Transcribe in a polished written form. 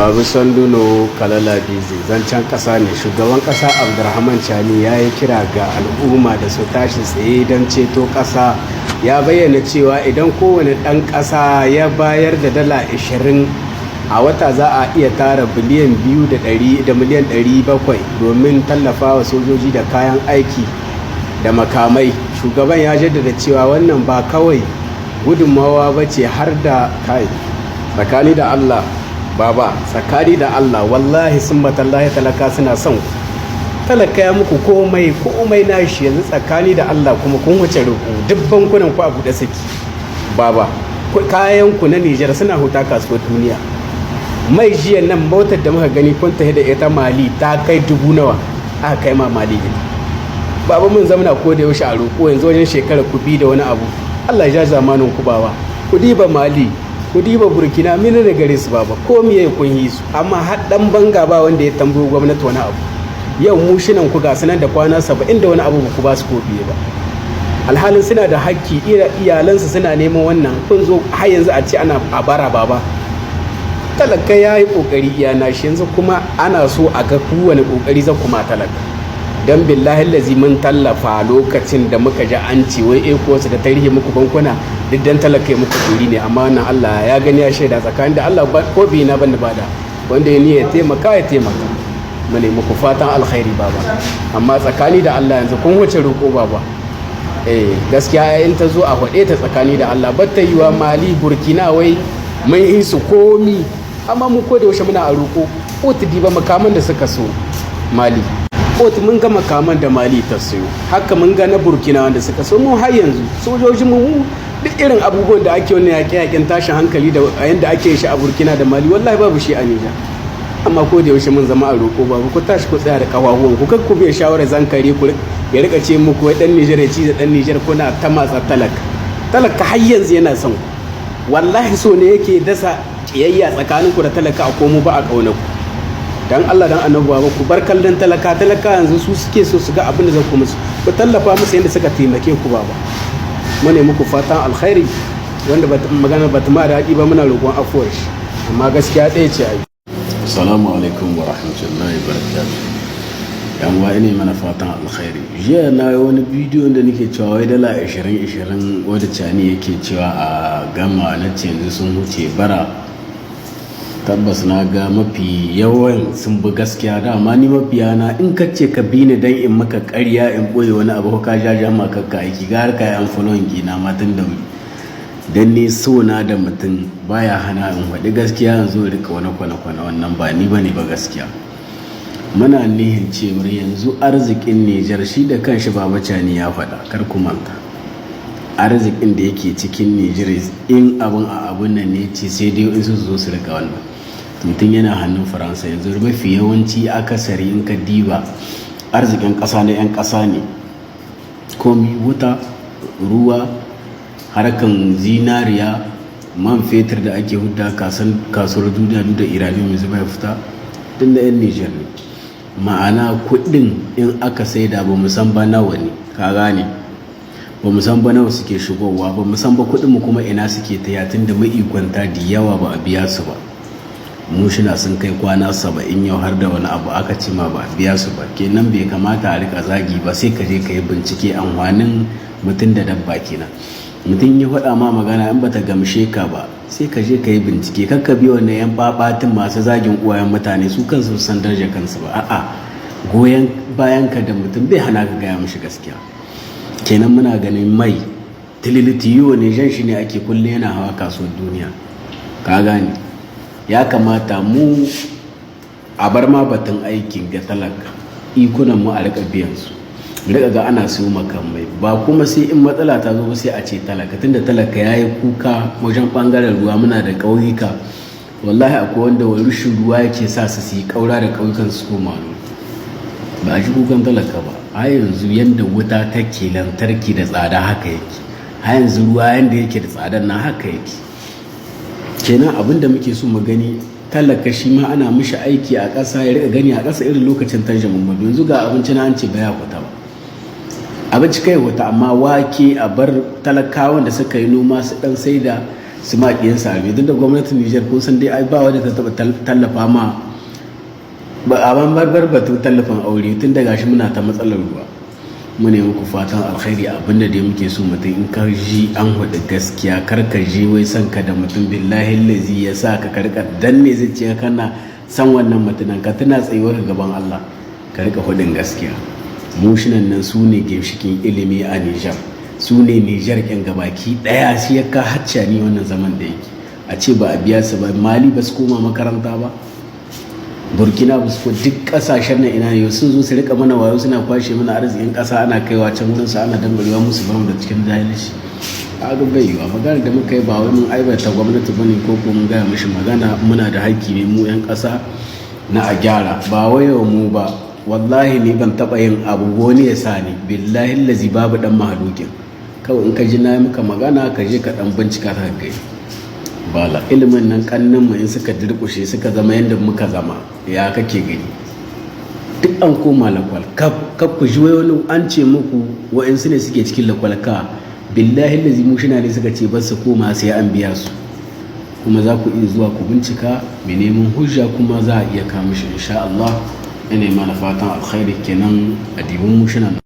Babu Sanduno Kalala Bizi zancen ƙasa ne. Shugaban ƙasa Abdurrahman Chani ya yi kira ga al'umma da su tashi tsaye don ceto ƙasa. Ya bayyana cewa idan kowane ɗan ƙasa ya bayar da dala 20 a wata za a iya tara biliyan 2 da miliyan 700 domin tallafa wa sojoji da kayan aiki da makamai. Shugaban ya jaddada cewa wannan ba kawai gudunmawa ba ce har da kai tsakani da Allah. Baba, tsakani da Allah, wallahi sun matallahi talaka suna son ku. Talaka ya muku komai nashi yanzu tsakani da Allah kuma kun wuce roƙo. Duk bankunan ku a buɗe suke. Baba, kayan ku na Nijar suna huta kasuwar duniya. Mai jiya nan motar da muka gani kun tafi da ita Mali ta kai 1000 nawa aka kai ma Mali ita. Baba mun zamana ko da yaushe a roƙo yanzu wajen shekara ku bi da wani abu. Allah ya ja zamanin ku baba. Ku diba Mali, ku diba Burkina, mini da gare su baba, ko miye kun yi su, amma har dan banga ba wanda ya tambayo gwamnati wani abu. Yau mu shinan ku ga sanar da kwana 70 da wani abu ku ba su ko biye ba. Alhalin suna da hakki, iyalansu suna neman wannan, kun zo har yanzu a ce ana a bara baba. Talaka ya yi kokari iyana shi, yanzu kuma ana so a ga kowane kokari zan kuma talaka. Dan billahi lazi mun tallafa lokacin da muka ji an ce wai wasu da tarihi muku bankuna duk dan talaka ya muku turi ne, amma wannan Allah ya gani ya shaida tsakanin da Allah ko bi na banda bada wanda ya niyya taimaka ya taimaka. Mu ne muku fatan alkhairi baba, amma tsakani da Allah yanzu kun wuce roƙo baba. Gaskiya in ta zo a faɗe ta tsakani da Allah, batta yiwa Mali Burkina wai mun yi su komi, amma mu ko da yaushe muna a roƙo. Ko ta diba makaman da suka so Mali, Ot mun ga makaman da Mali ta sayo, haka mun ga na Burkina wanda suka so. Mu har yanzu sojojin mu duk irin abubuwan da ake wani yaƙe-yaƙen tashin hankali da yanda ake shi a Burkina da Mali wallahi babu shi a Nijar. Amma ko da yaushe mun zama a roƙo babu, ku tashi ku tsaya da ƙafafuwan ku, kakku bai shawarar zankare ku ya rika ce muku wai dan Nijar ya ci da dan Nijar kuna ta matsa talaka har yanzu yana son ku. Wallahi so ne yake dasa kiyayya tsakaninku da talaka a komo ba a ƙaunar ku. Dan Allah dan annabi baba, ku bar kallon talaka yanzu su suke so su ga abin da zan ku musu, ku tallafa musu yadda suka taimake ku baba. Mu ne muku fatan alkhairi, wanda magana ba ta ma da haƙi ba muna roƙon afuwar shi, amma gaskiya ɗaya ce ai. Assalamu alaikum wa rahmatullahi wa barakatuh. Yan wa ne mana fatan alkhairi. Jiya na yi wani bidiyo da nake cewa wai dala 20 wadda Chani yake cewa a gama na ce yanzu sun wuce bara. Tabbas na ga mafi yawan sun bi gaskiya. Dama ni mafiya na in ka ce ka bi ni dan in maka ƙarya in ɓoye wani abu ka jaja ma kakka aiki ga har ka yi amfanoyin gina matan da wuri. Dan ni so na da mutum baya hana in faɗi gaskiya yanzu rika wani kwana wannan ba ni bane ba gaskiya. Muna nihin cewar yanzu arzikin Nijar shi da kanshi Baba Chani ya faɗa, kar ku manta. Arzikin da yake cikin Nijar in abun a abun nan ne ce sai dai in su zo su rika wannan. Mutum yana hannun Faransa yanzu mafi yawanci akasari in ka diba arzikin ƙasa na 'yan ƙasa ne. Komi wuta, ruwa, harkan zinariya, man fetur da ake hudda kasuwar duniya duk da iranium yanzu bai fita tun da 'yan Nijar ne. Ma'ana kuɗin in aka saida ba mu san ba nawa ne, ka gane, ba mu san ba nawa suke shigowa, ba mu san ba kuɗin mu kuma ina suke taya tun da maikwanta da yawa ba a biya su ba. Mu shina sun kai kwana 70 yau har da wani abu aka ci ma ba a biya su ba. Kenan bai kamata a rika zagi ba, sai ka je ka yi bincike amfanin mutum da dabba kenan. Mutum ya faɗa ma magana in bata gamshe ka ba sai ka je ka yi bincike, kakka bi wannan 'yan babatin masu zagin uwayen mutane, su kansu san darajar kansu ba. A'a, goyon bayan ka da mutum bai hana ka gaya mishi gaskiya. Kenan muna ganin mai tililitiyo ne jan shi ne ake kulle yana hawa kasuwar duniya, ka gane. Ya kamata mu a bar ma batun aikin ga talaka, ikunan mu a rika biyan su, rika ga ana siyo makamai, ba kuma sai in matsala ta zo ba sai a ce talaka, tunda talaka ya yi kuka wajen bangaren ruwa. Muna da ƙauyuka wallahi akwai wanda wani rushin ruwa yake sa su yi ƙaura da ƙauyukan su koma ba a ji kukan talaka ba. Har yanzu yanda wuta take lantarki da tsada haka yake, har yanzu ruwa yanda yake da tsadan nan haka yake. Kenan abin da muke so mu gani, talaka shi ma ana mishi aiki a ƙasa ya riƙa gani a ƙasa irin lokacin tarjaman mabi. Yanzu ga abinci na an ce baya kwata ba, abinci kai wata, amma wake a bar talakawan da suka yi noma su dan saida su maƙiyansa arme. Duk da gwamnatin Nijar kun san dai ai ba wadda ta taɓa tallafa ma ba a ban batun tallafin aure tun da gashi muna ta matsalar ruwa. Mu ne muku fatan alkhairi. Abinda dai muke so mutum in ka ji an hudu gaskiya kar ka ji wai san ka da mutum billahi lazi ya sa ka karka danne zuciya kana san wannan mutumin ka tana tsayuwa gaban Allah ka rika hudin gaskiya. Mushinan nan su ne ginshikin ilimi a Nijar, su ne Nijar kin gabaki daya shi ya ka hacca ni wannan zaman da yake a ce ba a biya su ba. Mali ba su koma makaranta ba, Burkina ba su, duk kasashen nan ina yau sun zo su rika mana wayo suna kwashe mana arzikin kasa ana kaiwa can wurin su ana dambarewa musu bamu da cikin jahilci. A ga bai yiwa magana da muka yi ba wai mun aibata gwamnati bane ko kuma mun gaya mishi magana. Muna da haƙƙi ne mu 'yan ƙasa na a gyara, ba wai mu ba. Wallahi ni ban taɓa yin abu wani ya sa ni billahi lazi babu dan mahalukin. Kawai in ka ji na muka magana ka je ka dan bincika ka gani. Bala ilimin nan kannin mu in suka durƙushe suka zama yanda muka zama ya kake gani. Duk an koma lakwal kaf ku ji wani an ce muku wa'insu ne suke cikin lakwal ka billahi lazi mushina ne suka ce ba su koma sai an biya su. Kuma za ku iya zuwa ku bincika mai neman hujja kuma za a iya kawo mishi insha Allah. Ina mana fatan alkhairi kenan a dibin mushina.